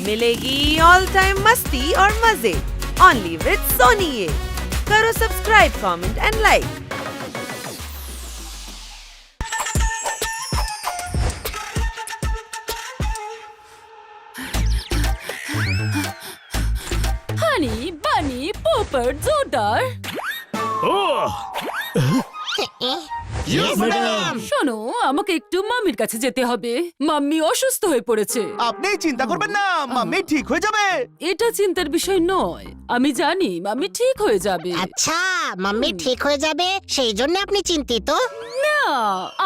मिलेगी all time मस्ती और मजे ओनली विद सोनी ये। करो सब्सक्राइब, कमेंट एंड लाइक। হানি বানি পোপট জোরদার। শোনো, আমাকে একটু মাম্মির কাছে যেতে হবে। মাম্মি অসুস্থ হয়ে পড়েছে। আপনি চিন্তা করবেন না, মাম্মি ঠিক হয়ে যাবে। এটা চিন্তার বিষয় নয়, আমি জানি মাম্মি ঠিক হয়ে যাবে। আচ্ছা, মাম্মি ঠিক হয়ে যাবে সেই জন্য আপনি চিন্তিত? না,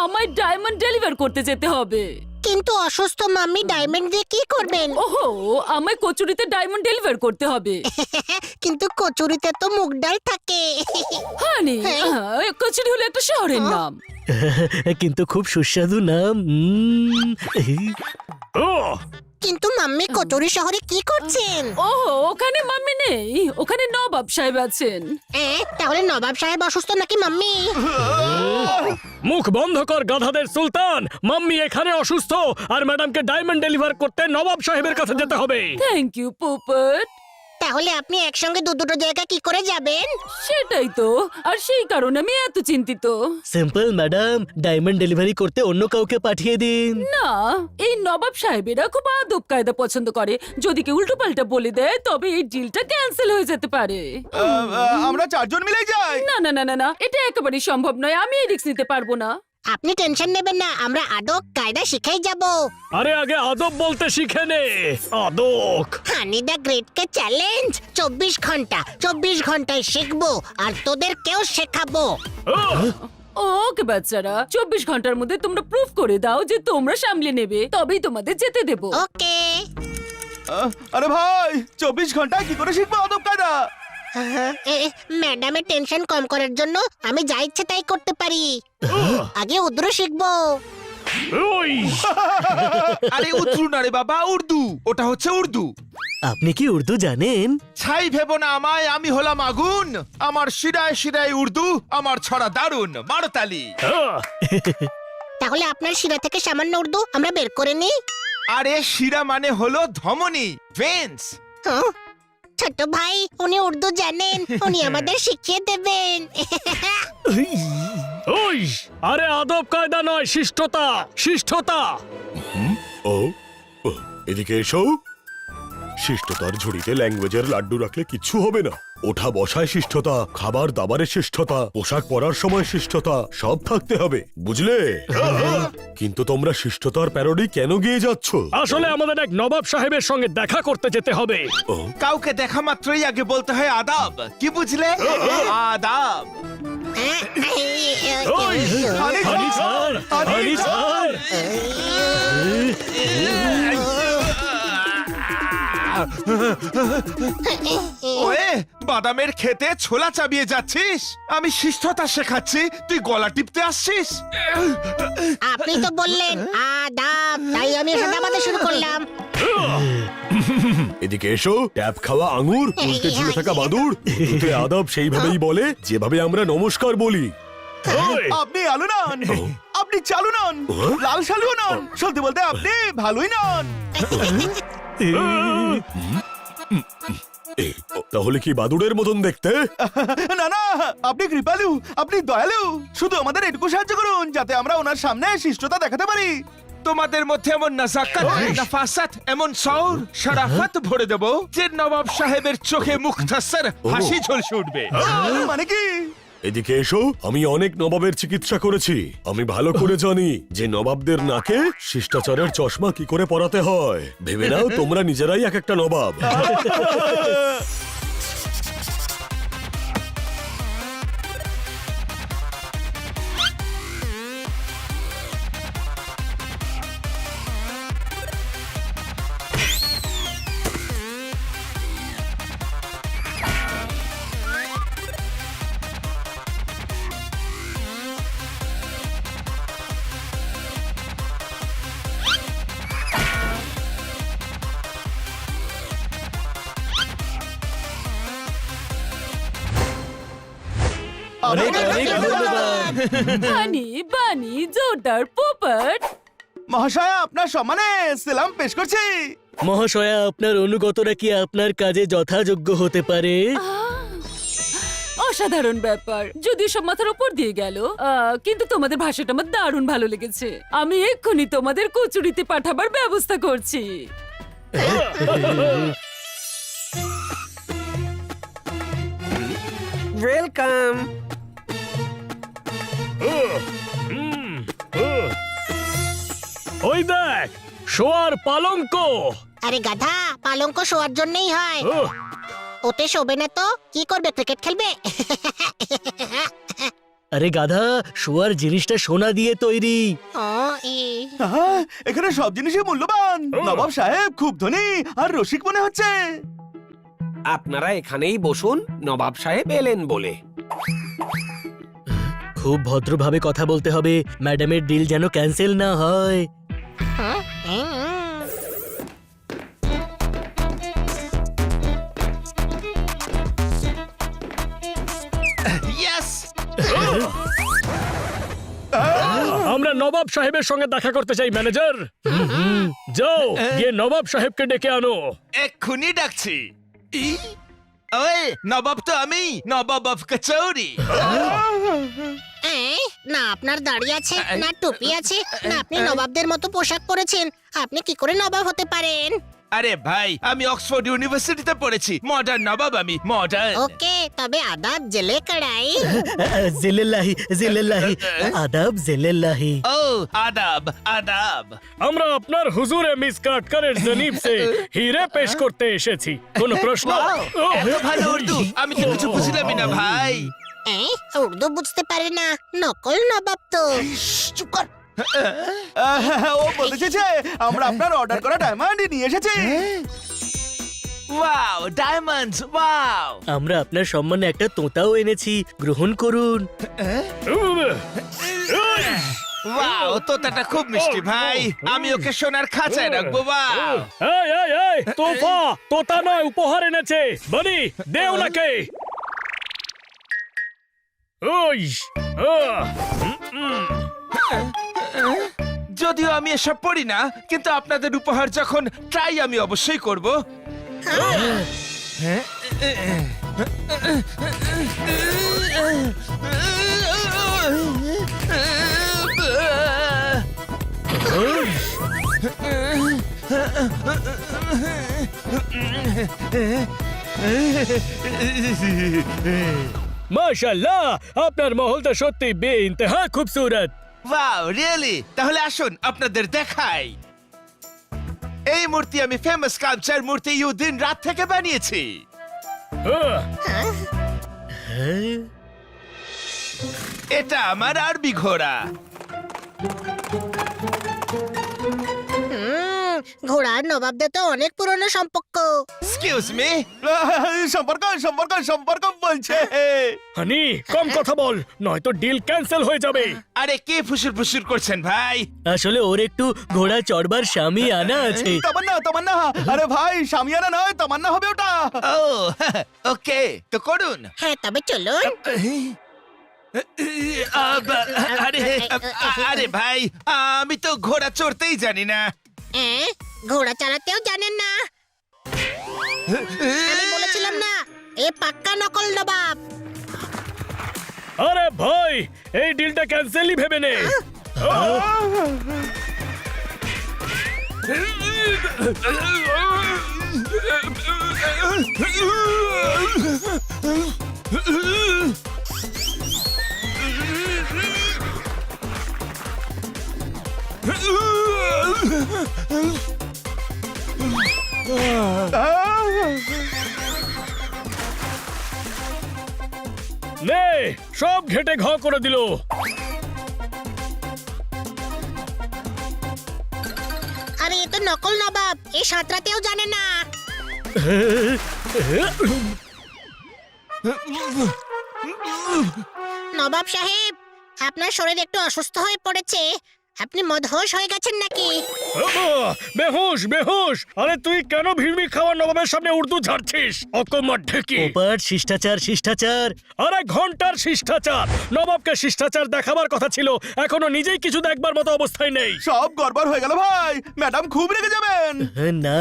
আমায় ডায়মন্ড ডেলিভার করতে যেতে হবে। কিন্তু অসুস্থ মাম্মি ডায়মন্ড দিয়ে কি করবেন? ওহো, আমায় কচুরিতে ডায়মন্ড ডেলিভার করতে হবে। কিন্তু কচুরিতে তো মুগ ডাল থাকে। হানি, কচুরি হলো একটা শহরের নাম। কিন্তু খুব সুস্বাদু নাম। কিন্তু মাম্মি কচুরি শহরে কি করছেন? ওহো, ওখানে মাম্মি নেই, ওখানে নবাব সাহেব আছেন। তাহলে নবাব সাহেব অসুস্থ নাকি মাম্মি? মুখ বন্ধ কর গাধাদের সুলতান। মাম্মি এখানে অসুস্থ আর ম্যাডামকে ডায়মন্ড ডেলিভার করতে নবাব সাহেবের কাছে যেতে হবে। Thank you Popat. তাহলে আপনি একসঙ্গে দুটো জায়গা কি করে যাবেন? সেটাই তো, আর সেই কারণে আমি এত চিন্তিত। সিম্পল ম্যাডাম, ডায়মন্ড ডেলিভারি করতে অন্য কাউকে পাঠিয়ে দিন। না, এই নবাব সাহেবেরা খুব আদব কায়দা পছন্দ করে। যদি কেউ উল্টো পাল্টা বলে দেয় তবে এই ডিলটা ক্যান্সেল হয়ে যেতে পারে। আমরা চারজন মিলে যাই। না না না না না, এটা একেবারেই সম্ভব নয়। আমি এই রিস্ক নিতে পারবো না। আপনি টেনশন নেবেন না, আমরা আদব কায়দা শিখাই যাব। আরে আগে আদব বলতে শিখে নে। আদব। হানি দ্য গ্রেট কে চ্যালেঞ্জ 24 ঘন্টায় শিখবো আর তোদেরকেও শেখাবো। ওকে বাচ্চারা, 24 ঘন্টার মধ্যে তোমরা প্রুফ করে দাও যে তোমরা সামলে নেবে, তবেই তোমাদের যেতে দেবো। ওকে। আরে ভাই, 24 ঘন্টায় কি করে শিখবো আদব কায়দা? ম্যাডামের টেনশন কম করার জন্য আমি যা ইচ্ছে তাই করতে পারি। আগে উর্দু শিখবো। আরে উর্দু না রে বাবা, উর্দু। ওটা হচ্ছে উর্দু। আপনি কি উর্দু জানেন? ছাই ভেবো না আমায়, আমি হলাম আগুন। আমার শিরায় শিরায় উর্দু, আমার ছড়া দারুন। মারতালি। তাহলে আপনার শিরা থেকে সামান্য উর্দু আমরা বের করে নিই। আরে শিরা মানে হলো ধমনী, ভেন্স। ছোট ভাই, উনি উর্দু জানেন, উনি আমাদের শিখিয়ে দেবেন। আরে আদব কায়দা নয়, শিষ্টতা। শিষ্টতা। ও এদিকে এসো। শিষ্টতার ঝুড়িতে ল্যাঙ্গুয়েজের লাড্ডু রাখলে কিচ্ছু হবে না। ওঠা বসায় শিষ্টতা, খাবার দাবারের শিষ্টতা, পোশাক পরার সময় শিষ্টতা, সব থাকতে হবে, বুঝলে? কিন্তু তোমরা শিষ্টতার প্যারোডি কেন গিয়ে যাচ্ছ? আসলে আমাদের এক নবাব সাহেবের সঙ্গে দেখা করতে যেতে হবে। কাউকে দেখা মাত্রই আগে বলতে হয় আদাব, কি বুঝলে? আদাব। হানি স্যার, হানি স্যার। ওয়ে, বাদামের খেতে ছোলা চাবিয়ে যাচ্ছিস? আমি শিষ্টতা শেখাচ্ছি, তুই গলা টিপতে আসছিস? আপনি তো বললেন আদাব, তাই আমি সাদাবাদে শুরু করলাম। এদিকে এসো। ট্যাপ খাওয়া আঙুর, উল্টে ঝুলে থাকা বাদুড়। উর্দুতে আদব সেইভাবেই বলে যেভাবে আমরা নমস্কার বলি। আপনি আলু নন, আপনি চালু নন, লাল শালু নন, সত্যি বলতে আপনি ভালোই নন। তাহলে কি বাদুড়ের মতন দেখতে? না না, আপনি কৃপালু, আপনি দয়ালু। শুধু আমাদের এটুকু সাহায্য করুন যাতে আমরা ওনার সামনে শিষ্টতা দেখাতে পারি। তোমাদের মধ্যে এমন নাজাকাত, নাফাসাত, এমন সওর, শরাফত ভরে দেব যে নবাব সাহেবের চোখে মুখতাসার হাসি ঝলসে উঠবে। মানে কি? এদিকে এসো। আমি অনেক নবাবের চিকিৎসা করেছি। আমি ভালো করে জানি যে নবাবদের নাকে শিষ্টাচারের চশমা কি করে পরাতে হয়। ভেবে নাও তোমরা নিজেরাই এক একটা নবাব। অনেক অনেক ধন্যবাদ। হানি বানি জোরদার পোপট। মহাশয়, আপনার সম্মানে সেলাম পেশ করছি। মহাশয়া, আপনার অনুগতরা কি আপনার কাজে যথাযোগ্য হতে পারে? অসাধারণ ব্যাপার, যদিও সব মাথার উপর দিয়ে গেল, কিন্তু তোমাদের ভাষাটা আমার দারুণ ভালো লেগেছে। আমি এক্ষুনি তোমাদের কচুরিতে পাঠাবার ব্যবস্থা করছি। ওয়েলকাম। ওই দেখ, শোয়ার পালঙ্ক। আরে গাধা, পালঙ্ক শোয়ার জন্যই হয়। ওহ, ওতে শোবে না তো কি করবে, ক্রিকেট খেলবে? আরে গাধা, শোয়ার জিনিসটা সোনা দিয়ে তৈরি। ও, আহা, এখানে সব জিনিসই মূল্যবান। নবাব সাহেব খুব ধনী আর রসিক মনে হচ্ছে। আপনারা এখানেই বসুন, নবাব সাহেব এলেন বলে। খুব ভদ্রভাবে কথা বলতে হবে, ম্যাডামের ডিল যেন ক্যান্সেল না হয়। আমরা নবাব সাহেবের সঙ্গে দেখা করতে চাই, ম্যানেজার। যাও, গিয়ে নবাব সাহেবকে ডেকে আনো। এক্ষুনি ডাকছি। ওই নবাব তো আমি, নবাব অফ কচৌরি। না আপনার দাড়ি আছে, না টুপি আছে, না আপনি নবাবদের মতো পোশাক পরেছেন। আপনি কি করে নবাব হতে পারেন? আরে ভাই, আমি অক্সফোর্ড ইউনিভার্সিটিতে পড়েছি। মডার্ন নবাব আমি, মডার্ন। ওকে, তবে আদাব জেলে কড়াই। জিলেল্লাহি জিলেল্লাহি, আদাব জিলেল্লাহি। ও আদাব আদাব। আমরা আপনার হুজুরে মিস কাটকারের জনিব সে হিরে পেশ করতে এসেছি। কোনো প্রশ্ন? এত ভালো উর্দু, আমি তো কিছু বুঝলামই না ভাই। উর্দু বুঝতে পারে না, নকল নবাব তো। চুপ কর। ও বলতে চেয়েছে আমরা আপনার অর্ডার করা ডায়মন্ড নিয়ে এসেছি। Wow, diamonds, wow. আমরা আপনার সম্মানে একটা তোতাও এনেছি, গ্রহণ করুন। ওয়াও, তোতাটা খুব মিষ্টি ভাই। আমি ওকে সোনার খাঁচায় রাখবো। ওয়াও। এই এই এই, তোফা, তোতা নয়, উপহার এনেছে। বনি, দে ওনাকে। ওই, যদিও আমি এসব পড়ি না, কিন্তু আপনাদের উপহার যখন, ট্রাই আমি অবশ্যই করব। মাশাআল্লাহ, আপনার মহল তো সত্যি বেইন্তেহা খুবসুরত। Wow, really? তাহলে আসুন আপনাদের দেখাই। এই মূর্তি আমি ফেমাস স্কাল্পচার মূর্তি ইউদিন রাত থেকে বানিয়েছি। এটা আমার আরবি ঘোড়া। ঘোড়ার নবাবদের তো অনেক পুরনো সম্পর্ক। এক্সকিউজ মি, সম্পর্ক সম্পর্ক সম্পর্ক বলছে। হানি, কম কথা বল, নয়তো ডিল ক্যান্সেল হয়ে যাবে। আরে কে ফুসুর ফুসুর করছেন ভাই? আসলে ওর একটু ঘোড়া চড়বার স্বামী আনা আছে। তামান্না তামান্না, আরে ভাই সামিয়ানা নয়, তামান্না হবে ওটা। ও ওকে, তো করুন। হ্যাঁ, তবে চলুন। আরে আরে ভাই, আমি তো ঘোড়া চড়তেই জানি না। ঘোড়া চালাতেও জানেন না? আমি বলেছিলাম না, এ পাক্কা নকল নবাব। আরে ভাই, এই ডিলটা ক্যান্সেলই ভেবে নে। নে, সব ঘেটে ঘ করে দিল। আরে এ তো নকল নবাব, এ সাঁতরাতেও জানে না। নবাব সাহেব, আপনার শরীর একটু অসুস্থ হয়ে পড়েছে। আপনি মদহোশ হয়ে গেছেন নাকি? বেহুশ বেহুশ! আরে তুই কেন ভিড়মি খাওয়া নবাবের সামনে উর্দু ঝাড়ছিস? অকমর ঢেকি! ওপার শিষ্টাচার শিষ্টাচার। আরে ঘন্টার শিষ্টাচার! নবাবকে শিষ্টাচার দেখাবার কথা ছিল, এখনো নিজেই কিছু দেখবার মতো অবস্থায় নেই। সব গড়বড় হয়ে গেল ভাই, ম্যাডাম খুব রেগে যাবেন। না,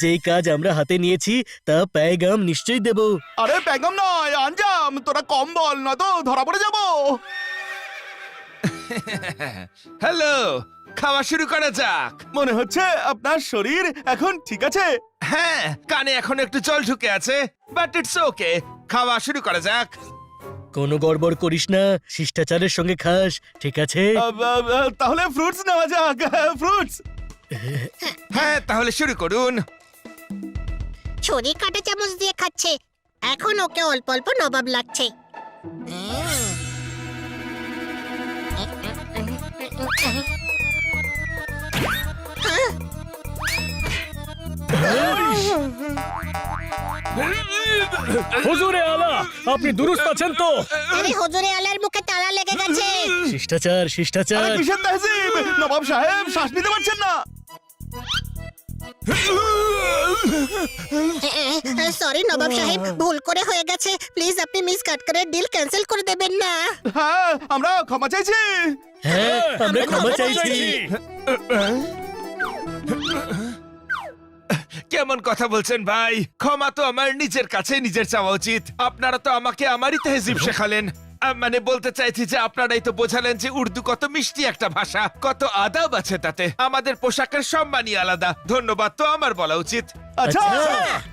যেই কাজ আমরা হাতে নিয়েছি তা প্যাগাম নিশ্চয়ই দেব। আরে প্যাগাম নয়, আঞ্জাম। তোরা কম বল, না তো ধরা পড়ে যাব। হ্যালো, খাওয়া শুরু করা যাক। মনে হচ্ছে আপনার শরীর এখন ঠিক আছে। হ্যাঁ, কানে এখন একটু জল ঢুকে আছে, বাট ইটস ওকে। খাওয়া শুরু করা যাক। কোনো গড়বড় করিস না, শিষ্টাচারের সঙ্গে খাস, ঠিক আছে? তাহলে ফ্রুটস নেওয়া যাক। ফ্রুটস। হ্যাঁ, তাহলে শুরু করুন। ছুরি কাঁটা চামচ দিয়ে খাচ্ছে, এখন ওকে অল্প অল্প নবাব লাগছে। হুজুরে আলা, আপনি দুরুস্ত আছেন তো? আরে হুজুরে আলার মুখে তালা লেগে গেছে। শিষ্টাচার আরে শিষ্টাচার। কিসের তাহজিব? নবাব সাহেব শ্বাস নিতে পারছেন না। সরি নবাব সাহেব, ভুল করে হয়ে গেছে। প্লিজ আপনি মিস কাটকারের ডিল ক্যান্সেল করে দেবেন না। হ্যাঁ, আমরা ক্ষমা চাইছি। হ্যাঁ, আমরা ক্ষমা চাইছি। কেমন কথা বলছেন ভাই? ক্ষমা তো আমার নিজের কাছে নিজের চাওয়া উচিত। আপনারা তো আমাকে আমারই তেহজিব শেখালেন। মানে বলতে চাইছি যে আপনারাই তো বোঝালেন যে উর্দু কত মিষ্টি একটা ভাষা, কত আদাব আছে তাতে। আমাদের পোশাকের সম্মানই আলাদা। ধন্যবাদ তো আমার বলা উচিত। আচ্ছা।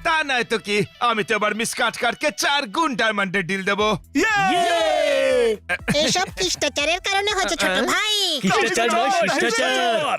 তা নয় তো কি, আমি তো এবার মিস কাটকারকে 4 গুণ ডায়মন্ডের ডিল দেবো। এসব শিষ্টাচারের কারণে হচ্ছে ছোট ভাই। শিষ্টাচার নয়, শিষ্টাচার।